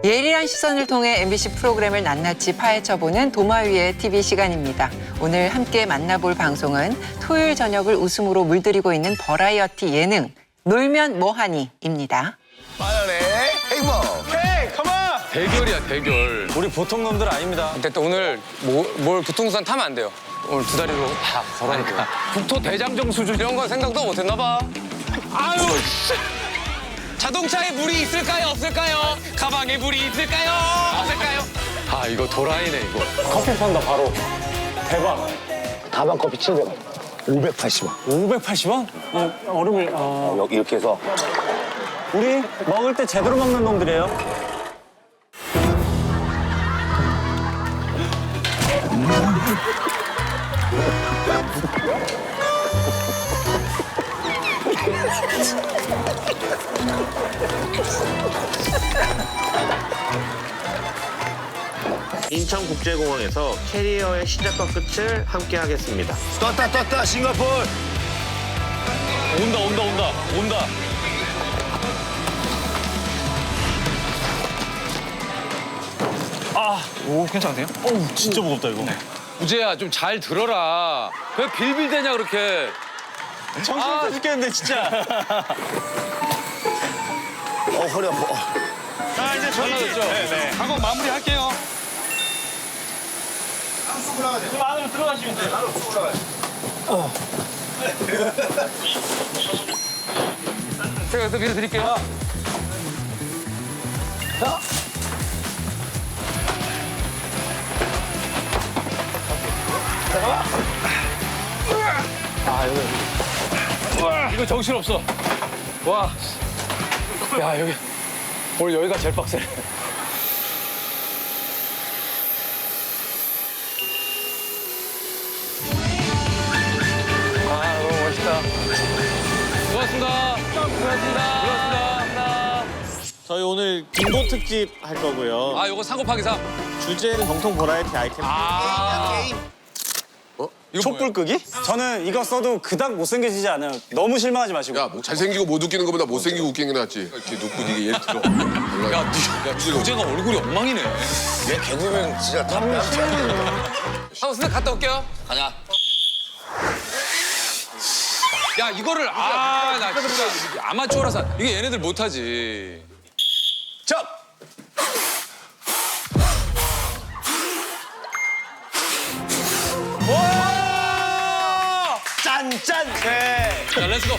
예리한 시선을 통해 MBC 프로그램을 낱낱이 파헤쳐보는 도마 위의 TV 시간입니다. 오늘 함께 만나볼 방송은 토요일 저녁을 웃음으로 물들이고 있는 버라이어티 예능 놀면 뭐하니입니다. 마연의 행복. 오케이, 컴온! 대결이야, 대결. 우리 보통 놈들 아닙니다. 근데 또 오늘 뭘 교통수단 타면 안 돼요. 오늘 두 다리로 다 걸어니까. 국토 대장정 수준 이런 건 생각도 못 했나 봐. 아유, 씨. 자동차에 물이 있을까요, 없을까요? 가방에 물이 있을까요, 없을까요? 아, 이거 도라이네, 이거. 커피 판다, 바로. 대박. 다방 커피 700원. 580원. 580원? 얼음을, 여기 이렇게 해서. 우리 먹을 때 제대로 먹는 놈들이에요. 인천국제공항에서 캐리어의 시작과 끝을 함께 하겠습니다. 떴다 싱가포르. 온다. 오, 괜찮으세요? 어우, 진짜 무겁다, 이거. 우재야, 좀 잘 들어라. 왜 빌빌대냐, 그렇게. 정신없어 죽겠는데, 진짜. 허리 아파. 자, 이제 저희 방송 마무리할게요. 좀 안으로 들어가시면 돼요. 제가 여기서 밀어드릴게요. 이거 정신없어. 와. 야, 여기. 오늘 여기가 제일 빡세. 아, 너무 멋있다. 고맙습니다. 고맙습니다. 저희 오늘 빙고 특집 할 거고요. 아, 요거 상고 파기 3. 주제는 정통 버라이티 아이템. 이거 촛불 끄기? 저는 이거 써도 그닥 못생겨지지 않아요. 너무 실망하지 마시고. 야, 뭐 잘생기고 못 웃기는 것보다 못생기고 웃기는 게 낫지. 이렇게 놓고 이게 예를 들어. 야, 주제가 얼굴이 엉망이네. 얘 개그맨 진짜 탑이야. 한번 갔다 올게요. 가자. 야, 이거를 나 진짜 아마추어라서 이게 얘네들 못하지. 자, 짠! 자, 렛츠고.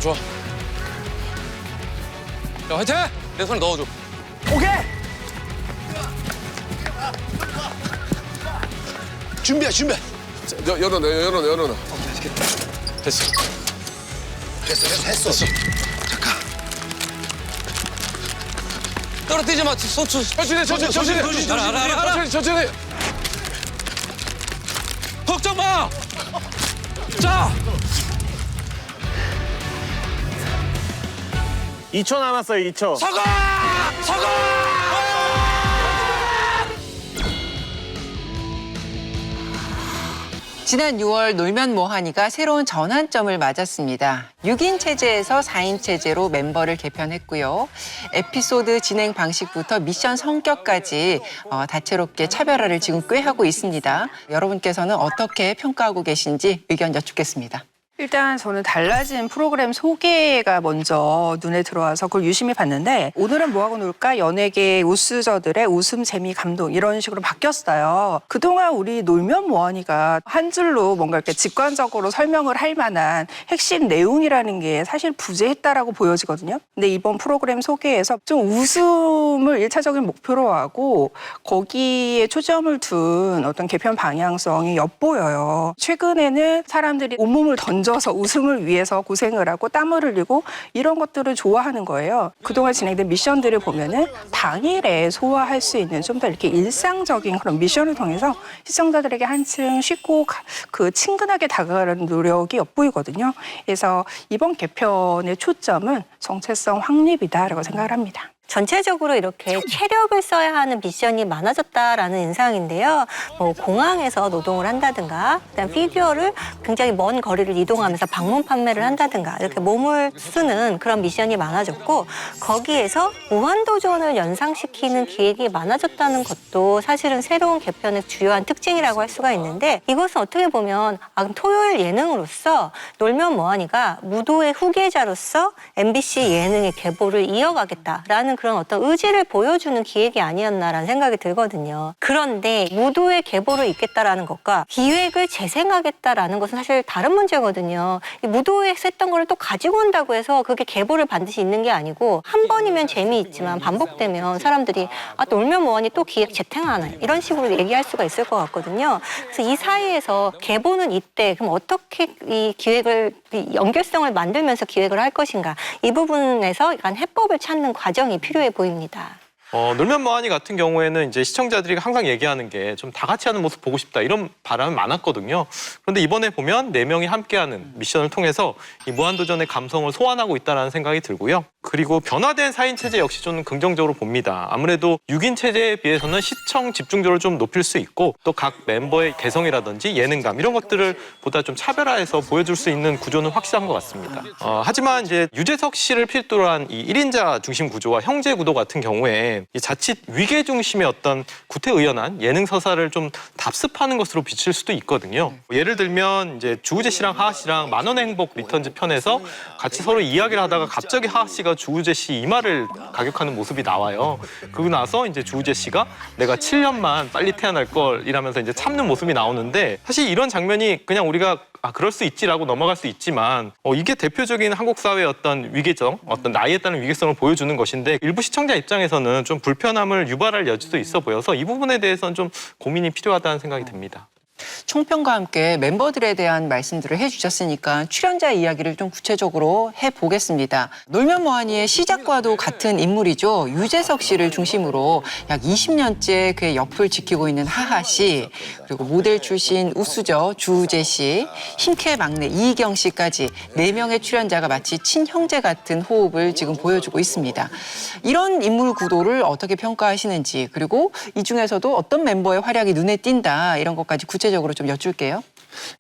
좋아. 야, 화이팅! 내 손에 넣어줘. 오케이! 준비해. 열어놔. 됐어. 했어. 떨어뜨리지 마, 소추. 천천히. 걱정 마! 자! 2초 남았어요, 2초. 서거! 지난 6월 놀면 뭐하니가 새로운 전환점을 맞았습니다. 6인 체제에서 4인 체제로 멤버를 개편했고요. 에피소드 진행 방식부터 미션 성격까지 다채롭게 차별화를 지금 꽤 하고 있습니다. 여러분께서는 어떻게 평가하고 계신지 의견 여쭙겠습니다. 일단 저는 달라진 프로그램 소개가 먼저 눈에 들어와서 그걸 유심히 봤는데 오늘은 뭐하고 놀까? 연예계 우스저들의 웃음, 재미, 감동 이런 식으로 바뀌었어요. 그동안 우리 놀면 뭐하니가 한 줄로 뭔가 이렇게 직관적으로 설명을 할 만한 핵심 내용이라는 게 사실 부재했다라고 보여지거든요. 근데 이번 프로그램 소개에서 좀 웃음을 일차적인 목표로 하고 거기에 초점을 둔 어떤 개편 방향성이 엿보여요. 최근에는 사람들이 온몸을 던져서 웃음을 위해서 고생을 하고 땀을 흘리고 이런 것들을 좋아하는 거예요. 그동안 진행된 미션들을 보면은 당일에 소화할 수 있는 좀 더 이렇게 일상적인 그런 미션을 통해서 시청자들에게 한층 쉽고 친근하게 다가가는 노력이 엿보이거든요. 그래서 이번 개편의 초점은 정체성 확립이다라고 생각을 합니다. 전체적으로 이렇게 체력을 써야 하는 미션이 많아졌다라는 인상인데요. 뭐 공항에서 노동을 한다든가, 그다음 피규어를 굉장히 먼 거리를 이동하면서 방문 판매를 한다든가 이렇게 몸을 쓰는 그런 미션이 많아졌고 거기에서 무한도전을 연상시키는 기획이 많아졌다는 것도 사실은 새로운 개편의 주요한 특징이라고 할 수가 있는데 이것은 어떻게 보면 토요일 예능으로서 놀면 뭐하니가 무도의 후계자로서 MBC 예능의 계보를 이어가겠다라는 그런 어떤 의지를 보여주는 기획이 아니었나라는 생각이 들거든요. 그런데 무도의 계보를 잇겠다라는 것과 기획을 재생하겠다라는 것은 사실 다른 문제거든요. 이 무도에서 했던 거를 또 가지고 온다고 해서 그게 계보를 반드시 잇는 게 아니고 한 번이면 재미있지만 반복되면 사람들이 놀면 뭐하니 또 기획 재탕하네 이런 식으로 얘기할 수가 있을 것 같거든요. 그래서 이 사이에서 계보는 이때 그럼 어떻게 이 기획을 이 연결성을 만들면서 기획을 할 것인가 이 부분에서 약간 해법을 찾는 과정이 필요해 보입니다. 놀면 뭐하니 같은 경우에는 이제 시청자들이 항상 얘기하는 게 좀 다 같이 하는 모습 보고 싶다 이런 바람이 많았거든요. 그런데 이번에 보면 4명이 함께하는 미션을 통해서 이 무한도전의 감성을 소환하고 있다는 생각이 들고요. 그리고 변화된 4인 체제 역시 좀 긍정적으로 봅니다. 아무래도 6인 체제에 비해서는 시청 집중도를 좀 높일 수 있고 또 각 멤버의 개성이라든지 예능감 이런 것들을 보다 좀 차별화해서 보여줄 수 있는 구조는 확실한 것 같습니다. 하지만 이제 유재석 씨를 필두로 한 이 1인자 중심 구조와 형제 구도 같은 경우에 이 자칫 위계 중심의 어떤 구태의연한 예능 서사를 좀 답습하는 것으로 비칠 수도 있거든요. 예를 들면 이제 주우재 씨랑 하하 씨랑 만원의 행복 리턴즈 편에서 같이 서로 이야기를 하다가 갑자기 하하 씨가 주우재 씨 이마를 가격하는 모습이 나와요. 그러고 나서 이제 주우재 씨가 내가 7년만 빨리 태어날 걸 이라면서 이제 참는 모습이 나오는데 사실 이런 장면이 그냥 우리가 그럴 수 있지라고 넘어갈 수 있지만 이게 대표적인 한국 사회의 어떤 위계성, 어떤 나이에 따른 위계성을 보여주는 것인데 일부 시청자 입장에서는 좀 불편함을 유발할 여지도 있어 보여서 이 부분에 대해서는 좀 고민이 필요하다는 생각이 듭니다. 총평과 함께 멤버들에 대한 말씀들을 해주셨으니까 출연자 이야기를 좀 구체적으로 해보겠습니다. 놀면 뭐하니의 시작과도 같은 인물이죠. 유재석 씨를 중심으로 약 20년째 그의 옆을 지키고 있는 하하 씨, 그리고 모델 출신 우수저 주우재 씨, 힘캐 막내 이희경 씨까지 4명의 출연자가 마치 친형제 같은 호흡을 지금 보여주고 있습니다. 이런 인물 구도를 어떻게 평가하시는지, 그리고 이 중에서도 어떤 멤버의 활약이 눈에 띈다 이런 것까지 구체적으로 좀 여쭐게요.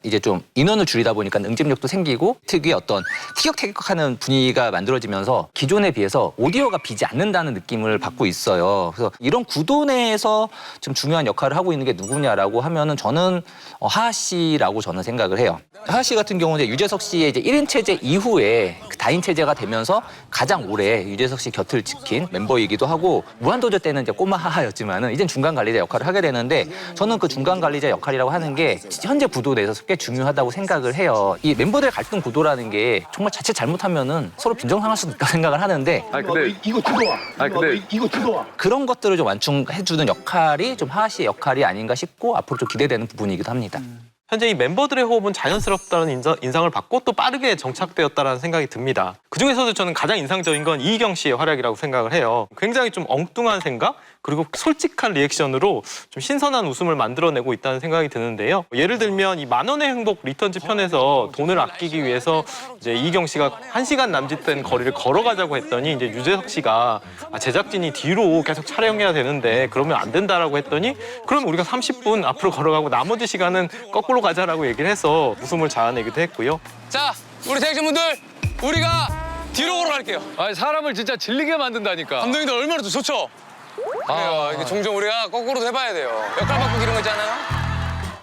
이제 좀 인원을 줄이다 보니까 응집력도 생기고 특유의 어떤 티격태격하는 분위기가 만들어지면서 기존에 비해서 오디오가 비지 않는다는 느낌을 받고 있어요. 그래서 이런 구도 내에서 좀 중요한 역할을 하고 있는 게 누구냐라고 하면은 저는 하하 씨라고 저는 생각을 해요. 하하 씨 같은 경우는 유재석 씨의 이제 1인 체제 이후에 다인 체제가 되면서 가장 오래 유재석 씨 곁을 지킨 멤버이기도 하고 무한도전 때는 이제 꼬마 하하였지만은 이젠 중간 관리자 역할을 하게 되는데 저는 그 중간 관리자 역할이라고 하는 게 현재 구도 내에서 꽤 중요하다고 생각을 해요. 이 멤버들의 갈등 구도라는 게 정말 자칫 잘못하면은 서로 빈정상할 수도 있다고 생각을 하는데 이거 들어와. 그런 것들을 좀 완충해주는 역할이 좀 하하 씨의 역할이 아닌가 싶고 앞으로 좀 기대되는 부분이기도 합니다. 현재 이 멤버들의 호흡은 자연스럽다는 인상을 받고 또 빠르게 정착되었다는 생각이 듭니다. 그중에서도 저는 가장 인상적인 건 이희경 씨의 활약이라고 생각을 해요. 굉장히 좀 엉뚱한 생각 그리고 솔직한 리액션으로 좀 신선한 웃음을 만들어내고 있다는 생각이 드는데요. 예를 들면 이 만원의 행복 리턴즈 편에서 돈을 아끼기 위해서 이제 이희경 씨가 1시간 남짓된 거리를 걸어가자고 했더니 이제 유재석 씨가 제작진이 뒤로 계속 촬영해야 되는데 그러면 안 된다라고 했더니 그럼 우리가 30분 앞으로 걸어가고 나머지 시간은 거꾸로 가자라고 얘기를 해서 웃음을 자아내기도 했고요. 자, 우리 제작진분들 우리가 뒤로 걸어갈게요. 사람을 진짜 질리게 만든다니까. 감독님들 얼마나 또 좋죠? 이게 종종 우리가 거꾸로도 해봐야 돼요. 역할 바꾸기 이런 거 있잖아요.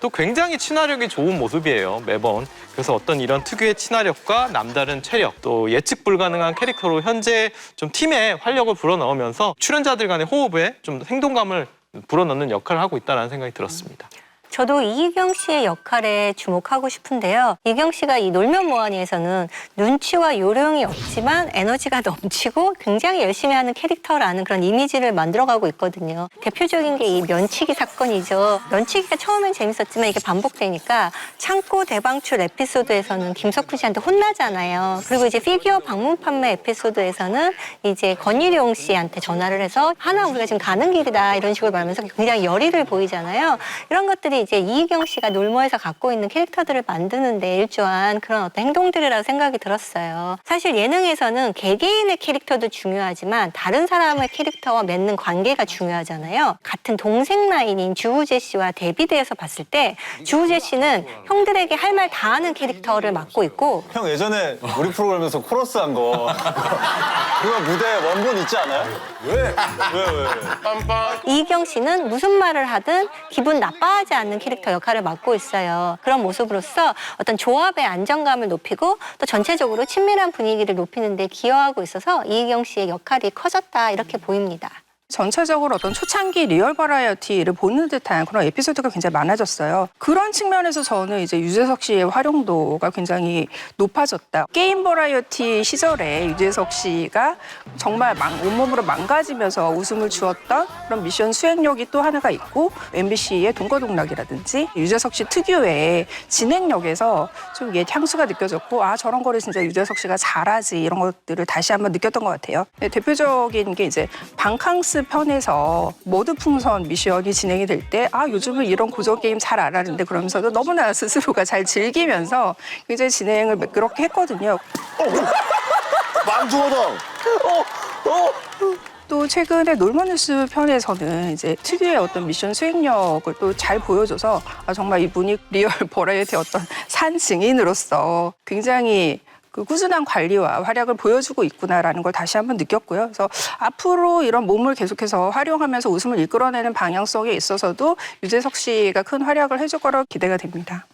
또 굉장히 친화력이 좋은 모습이에요, 매번. 그래서 어떤 이런 특유의 친화력과 남다른 체력, 또 예측 불가능한 캐릭터로 현재 좀 팀에 활력을 불어넣으면서 출연자들 간의 호흡에 좀 행동감을 불어넣는 역할을 하고 있다는 생각이 들었습니다. 저도 이희경 씨의 역할에 주목하고 싶은데요. 이희경 씨가 이 놀면 뭐하니에서는 눈치와 요령이 없지만 에너지가 넘치고 굉장히 열심히 하는 캐릭터라는 그런 이미지를 만들어가고 있거든요. 대표적인 게 이 면치기 사건이죠. 면치기가 처음엔 재밌었지만 이게 반복되니까 창고 대방출 에피소드에서는 김석훈 씨한테 혼나잖아요. 그리고 이제 피규어 방문 판매 에피소드에서는 이제 권일용 씨한테 전화를 해서 하나 우리가 지금 가는 길이다 이런 식으로 말하면서 굉장히 열의를 보이잖아요. 이런 것들이 게 이제 이희경 씨가 놀모에서 갖고 있는 캐릭터들을 만드는데 일조한 그런 어떤 행동들이라고 생각이 들었어요. 사실 예능에서는 개개인의 캐릭터도 중요하지만 다른 사람의 캐릭터와 맺는 관계가 중요하잖아요. 같은 동생 라인인 주우재 씨와 대비돼서 봤을 때 주우재 씨는 형들에게 할 말 다 하는 캐릭터를 맡고 있고 형 예전에 우리 프로그램에서 코러스 한 거 그거 무대 원본 있지 않아요? 왜? 이희경 씨는 무슨 말을 하든 기분 나빠하지 않는 캐릭터 역할을 맡고 있어요. 그런 모습으로서 어떤 조합의 안정감을 높이고 또 전체적으로 친밀한 분위기를 높이는 데 기여하고 있어서 이희경 씨의 역할이 커졌다 이렇게 보입니다. 전체적으로 어떤 초창기 리얼 버라이어티를 보는 듯한 그런 에피소드가 굉장히 많아졌어요. 그런 측면에서 저는 이제 유재석 씨의 활용도가 굉장히 높아졌다. 게임 버라이어티 시절에 유재석 씨가 정말 온몸으로 망가지면서 웃음을 주었던 그런 미션 수행력이 또 하나가 있고 MBC의 동거동락이라든지 유재석 씨 특유의 진행력에서 좀 향수가 느껴졌고 아 저런 거를 진짜 유재석 씨가 잘하지 이런 것들을 다시 한번 느꼈던 것 같아요. 대표적인 게 이제 방캉스 편에서 머드풍선 미션이 진행이 될 때 아 요즘은 이런 고전 게임 잘 안 하는데 그러면서도 너무나 스스로가 잘 즐기면서 굉장히 진행을 매끄럽게 했거든요. 망중어동. 또 최근에 놀머뉴스 편에서는 이제 특유의 어떤 미션 수행력을 또 잘 보여줘서 아, 정말 이분이 리얼 버라이어티 어떤 산 증인으로서 굉장히 그 꾸준한 관리와 활약을 보여주고 있구나라는 걸 다시 한번 느꼈고요. 그래서 앞으로 이런 몸을 계속해서 활용하면서 웃음을 이끌어내는 방향성에 있어서도 유재석 씨가 큰 활약을 해줄 거라고 기대가 됩니다.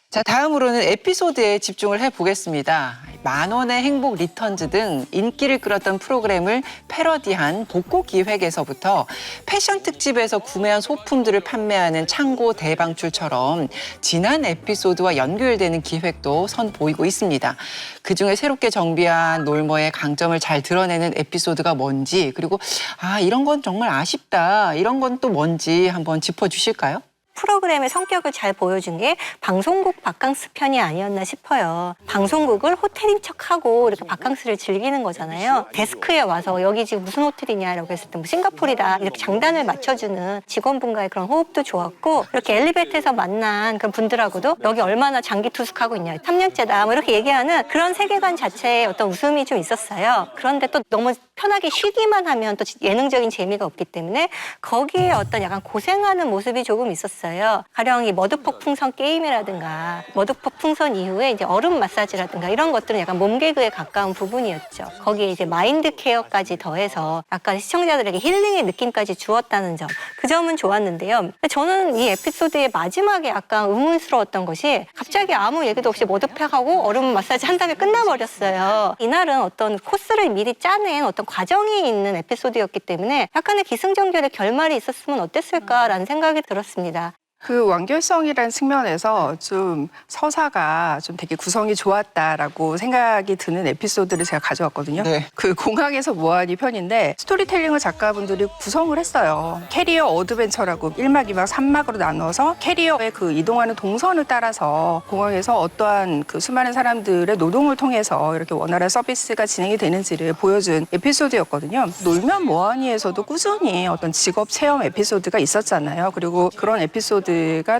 자, 다음으로는 에피소드에 집중을 해보겠습니다. 만원의 행복 리턴즈 등 인기를 끌었던 프로그램을 패러디한 복고 기획에서부터 패션 특집에서 구매한 소품들을 판매하는 창고 대방출처럼 지난 에피소드와 연결되는 기획도 선보이고 있습니다. 그중에 새롭게 정비한 놀머의 강점을 잘 드러내는 에피소드가 뭔지 그리고 아 이런 건 정말 아쉽다 이런 건 또 뭔지 한번 짚어주실까요? 프로그램의 성격을 잘 보여준 게 방송국 바캉스 편이 아니었나 싶어요. 방송국을 호텔인 척하고 이렇게 바캉스를 즐기는 거잖아요. 데스크에 와서 여기 지금 무슨 호텔이냐라고 했을 때 뭐 싱가포르다 이렇게 장단을 맞춰주는 직원분과의 그런 호흡도 좋았고 이렇게 엘리베이터에서 만난 그런 분들하고도 여기 얼마나 장기 투숙하고 있냐 3년째다 뭐 이렇게 얘기하는 그런 세계관 자체에 어떤 웃음이 좀 있었어요. 그런데 또 너무 편하게 쉬기만 하면 또 예능적인 재미가 없기 때문에 거기에 어떤 약간 고생하는 모습이 조금 있었어요. 가령 이 머드퍽 풍선 게임이라든가 머드퍽 풍선 이후에 이제 얼음 마사지라든가 이런 것들은 약간 몸개그에 가까운 부분이었죠. 거기에 이제 마인드 케어까지 더해서 약간 시청자들에게 힐링의 느낌까지 주었다는 점. 그 점은 좋았는데요. 근데 저는 이 에피소드의 마지막에 약간 의문스러웠던 것이 갑자기 아무 얘기도 없이 머드팩하고 얼음 마사지 한 다음에 끝나버렸어요. 이날은 어떤 코스를 미리 짜낸 어떤 과정이 있는 에피소드였기 때문에 약간의 기승전결의 결말이 있었으면 어땠을까라는 생각이 들었습니다. 그 완결성이라는 측면에서 좀 서사가 좀 되게 구성이 좋았다라고 생각이 드는 에피소드를 제가 가져왔거든요. 네. 그 공항에서 뭐하니 편인데 스토리텔링을 작가분들이 구성을 했어요. 캐리어 어드벤처라고 1막, 2막, 3막으로 나눠서 캐리어의 그 이동하는 동선을 따라서 공항에서 어떠한 그 수많은 사람들의 노동을 통해서 이렇게 원활한 서비스가 진행이 되는지를 보여준 에피소드였거든요. 놀면 뭐하니에서도 꾸준히 어떤 직업 체험 에피소드가 있었잖아요. 그리고 그런 에피소드가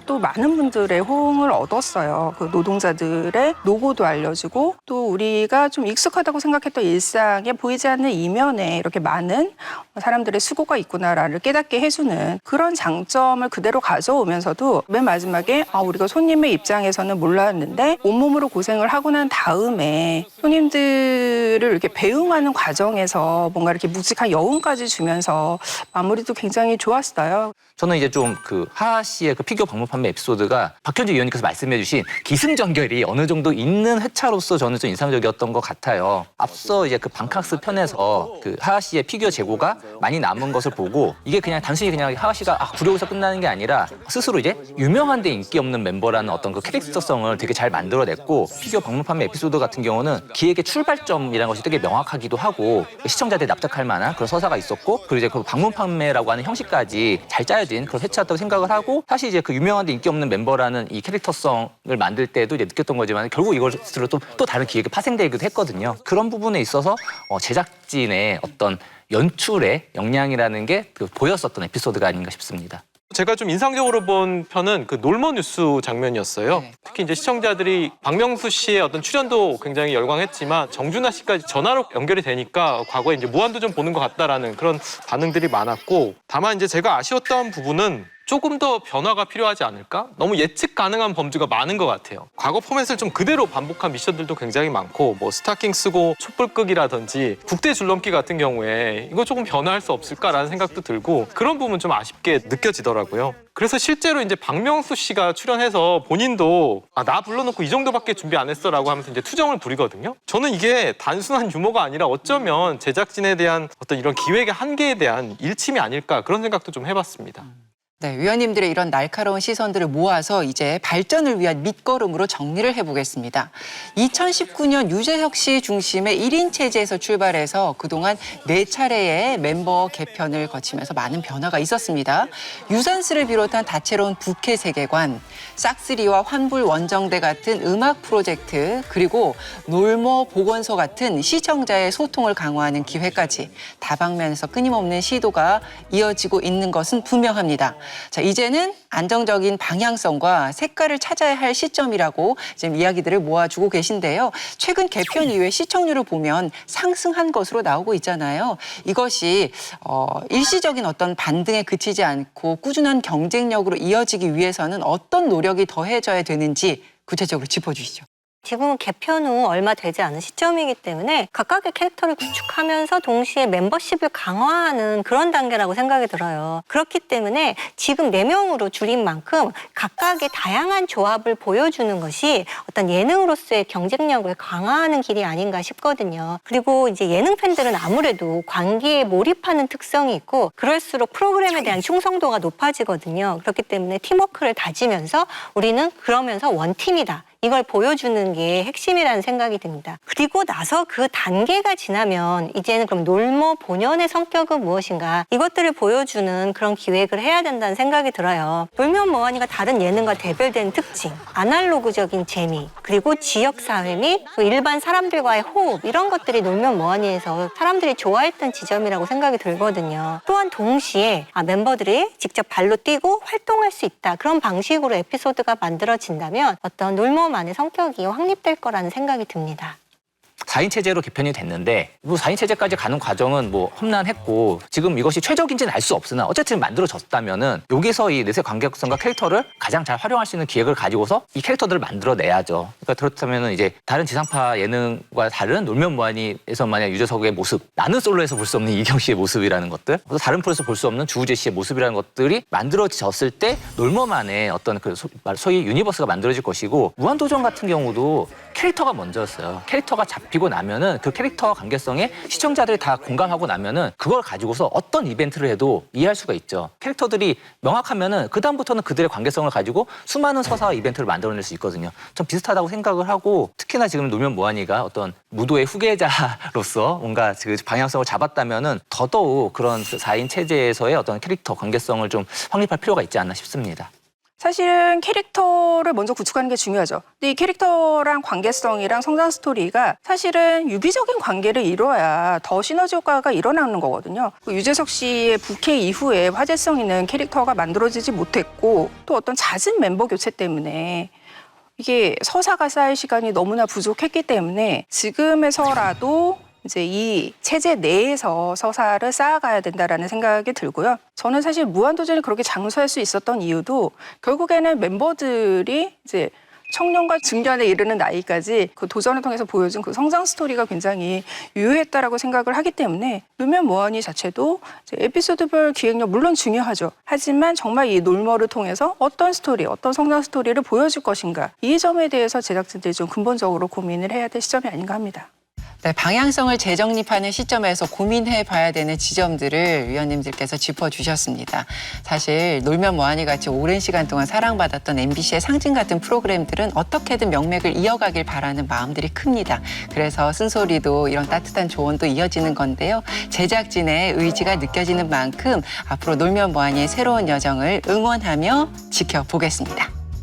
또 많은 분들의 호응을 얻었어요. 그 노동자들의 노고도 알려주고 또 우리가 좀 익숙하다고 생각했던 일상에 보이지 않는 이면에 이렇게 많은 사람들의 수고가 있구나를 깨닫게 해주는 그런 장점을 그대로 가져오면서도 맨 마지막에 우리가 손님의 입장에서는 몰랐는데 온몸으로 고생을 하고 난 다음에 손님들을 이렇게 배웅하는 과정에서 뭔가 이렇게 묵직한 여운까지 주면서 마무리도 굉장히 좋았어요. 저는 이제 좀 그 하하 씨의 그 피규어 방문 판매 에피소드가 박현주 위원님께서 말씀해주신 기승전결이 어느 정도 있는 회차로서 저는 좀 인상적이었던 것 같아요. 앞서 이제 그 방캉스 편에서 그 하하 씨의 피규어 재고가 많이 남은 것을 보고 이게 그냥 단순히 그냥 하하 씨가 구려에서 끝나는 게 아니라 스스로 이제 유명한데 인기 없는 멤버라는 어떤 그 캐릭터성을 되게 잘 만들어냈고 피규어 방문 판매 에피소드 같은 경우는 기획의 출발점이라는 것이 되게 명확하기도 하고 시청자들이 납득할 만한 그런 서사가 있었고 그리고 이제 그 방문 판매라고 하는 형식까지 잘 짜여진 그런 회차였다고 생각을 하고 사실 이제 그 유명한데 인기 없는 멤버라는 이 캐릭터성을 만들 때도 이제 느꼈던 거지만 결국 이것으로 또 다른 기획이 파생되기도 했거든요. 그런 부분에 있어서 제작진의 어떤 연출의 역량이라는 게 보였었던 에피소드가 아닌가 싶습니다. 제가 좀 인상적으로 본 편은 그 놀머 뉴스 장면이었어요. 네. 특히 이제 시청자들이 박명수 씨의 어떤 출연도 굉장히 열광했지만 정준하 씨까지 전화로 연결이 되니까 과거에 이제 무한도전 보는 것 같다라는 그런 반응들이 많았고, 다만 이제 제가 아쉬웠던 부분은 조금 더 변화가 필요하지 않을까? 너무 예측 가능한 범주가 많은 것 같아요. 과거 포맷을 좀 그대로 반복한 미션들도 굉장히 많고, 뭐 스타킹 쓰고 촛불 끄기라든지 국대 줄넘기 같은 경우에 이거 조금 변화할 수 없을까라는 생각도 들고, 그런 부분 좀 아쉽게 느껴지더라고요. 그래서 실제로 이제 박명수 씨가 출연해서 본인도 나 불러놓고 이 정도밖에 준비 안 했어라고 하면서 이제 투정을 부리거든요. 저는 이게 단순한 유머가 아니라 어쩌면 제작진에 대한 어떤 이런 기획의 한계에 대한 일침이 아닐까, 그런 생각도 좀 해봤습니다. 네, 위원님들의 이런 날카로운 시선들을 모아서 이제 발전을 위한 밑거름으로 정리를 해보겠습니다. 2019년 유재석 씨 중심의 1인 체제에서 출발해서 그동안 4차례의 멤버 개편을 거치면서 많은 변화가 있었습니다. 유산슬을 비롯한 다채로운 부캐 세계관, 싹쓸이와 환불 원정대 같은 음악 프로젝트, 그리고 놀모 보건소 같은 시청자의 소통을 강화하는 기회까지 다방면에서 끊임없는 시도가 이어지고 있는 것은 분명합니다. 자, 이제는 안정적인 방향성과 색깔을 찾아야 할 시점이라고 지금 이야기들을 모아주고 계신데요. 최근 개편 이후에 시청률을 보면 상승한 것으로 나오고 있잖아요. 이것이 일시적인 어떤 반등에 그치지 않고 꾸준한 경쟁력으로 이어지기 위해서는 어떤 노력이 더해져야 되는지 구체적으로 짚어주시죠. 지금은 개편 후 얼마 되지 않은 시점이기 때문에 각각의 캐릭터를 구축하면서 동시에 멤버십을 강화하는 그런 단계라고 생각이 들어요. 그렇기 때문에 지금 4명으로 줄인 만큼 각각의 다양한 조합을 보여주는 것이 어떤 예능으로서의 경쟁력을 강화하는 길이 아닌가 싶거든요. 그리고 이제 예능 팬들은 아무래도 관계에 몰입하는 특성이 있고 그럴수록 프로그램에 대한 충성도가 높아지거든요. 그렇기 때문에 팀워크를 다지면서 우리는 그러면서 원팀이다. 이걸 보여주는 게 핵심이라는 생각이 듭니다. 그리고 나서 그 단계가 지나면 이제는 그럼 놀모 본연의 성격은 무엇인가, 이것들을 보여주는 그런 기획을 해야 된다는 생각이 들어요. 놀면 뭐하니가 다른 예능과 대별되는 특징, 아날로그적인 재미, 그리고 지역사회 및 일반 사람들과의 호흡, 이런 것들이 놀면 뭐하니에서 사람들이 좋아했던 지점이라고 생각이 들거든요. 또한 동시에 멤버들이 직접 발로 뛰고 활동할 수 있다, 그런 방식으로 에피소드가 만들어진다면 어떤 놀모 안의 성격이 확립될 거라는 생각이 듭니다. 4인 체제로 개편이 됐는데 4인 체제까지 가는 과정은 험난했고 지금 이것이 최적인지는 알 수 없으나 어쨌든 만들어졌다면은 여기서 이 내세 관계성과 캐릭터를 가장 잘 활용할 수 있는 기획을 가지고서 이 캐릭터들을 만들어내야죠. 그러니까 그렇다면은 이제 다른 지상파 예능과 다른 놀면 뭐하니에서만의 유재석의 모습, 나는 솔로에서 볼 수 없는 이경 씨의 모습이라는 것들, 다른 프로에서 볼 수 없는 주우재 씨의 모습이라는 것들이 만들어졌을 때 놀머만의 어떤 그 소위 유니버스가 만들어질 것이고, 무한도전 같은 경우도 캐릭터가 먼저였어요. 캐릭터가 잡히고 나면은 그 캐릭터 관계성에 시청자들이 다 공감하고 나면은 그걸 가지고서 어떤 이벤트를 해도 이해할 수가 있죠. 캐릭터들이 명확하면은 그다음부터는 그들의 관계성을 가지고 수많은 서사와 이벤트를 만들어낼 수 있거든요. 좀 비슷하다고 생각을 하고, 특히나 지금 놀면 뭐하니가 어떤 무도의 후계자로서 뭔가 그 방향성을 잡았다면은 더더욱 그런 4인 체제에서의 어떤 캐릭터 관계성을 좀 확립할 필요가 있지 않나 싶습니다. 사실은 캐릭터를 먼저 구축하는 게 중요하죠. 근데 이 캐릭터랑 관계성이랑 성장 스토리가 사실은 유비적인 관계를 이뤄야 더 시너지 효과가 일어나는 거거든요. 유재석 씨의 부캐 이후에 화제성 있는 캐릭터가 만들어지지 못했고, 또 어떤 잦은 멤버 교체 때문에 이게 서사가 쌓일 시간이 너무나 부족했기 때문에 지금에서라도 이제 이 체제 내에서 서사를 쌓아가야 된다라는 생각이 들고요. 저는 사실 무한도전이 그렇게 장수할 수 있었던 이유도 결국에는 멤버들이 이제 청년과 중년에 이르는 나이까지 그 도전을 통해서 보여준 그 성장 스토리가 굉장히 유효했다라고 생각을 하기 때문에 놀면 뭐하니 자체도 이제 에피소드별 기획력 물론 중요하죠. 하지만 정말 이 놀머를 통해서 어떤 스토리, 어떤 성장 스토리를 보여줄 것인가, 이 점에 대해서 제작진들이 좀 근본적으로 고민을 해야 될 시점이 아닌가 합니다. 네, 방향성을 재정립하는 시점에서 고민해 봐야 되는 지점들을 위원님들께서 짚어주셨습니다. 사실 놀면 뭐하니 같이 오랜 시간 동안 사랑받았던 MBC의 상징 같은 프로그램들은 어떻게든 명맥을 이어가길 바라는 마음들이 큽니다. 그래서 쓴소리도 이런 따뜻한 조언도 이어지는 건데요. 제작진의 의지가 느껴지는 만큼 앞으로 놀면 뭐하니의 새로운 여정을 응원하며 지켜보겠습니다.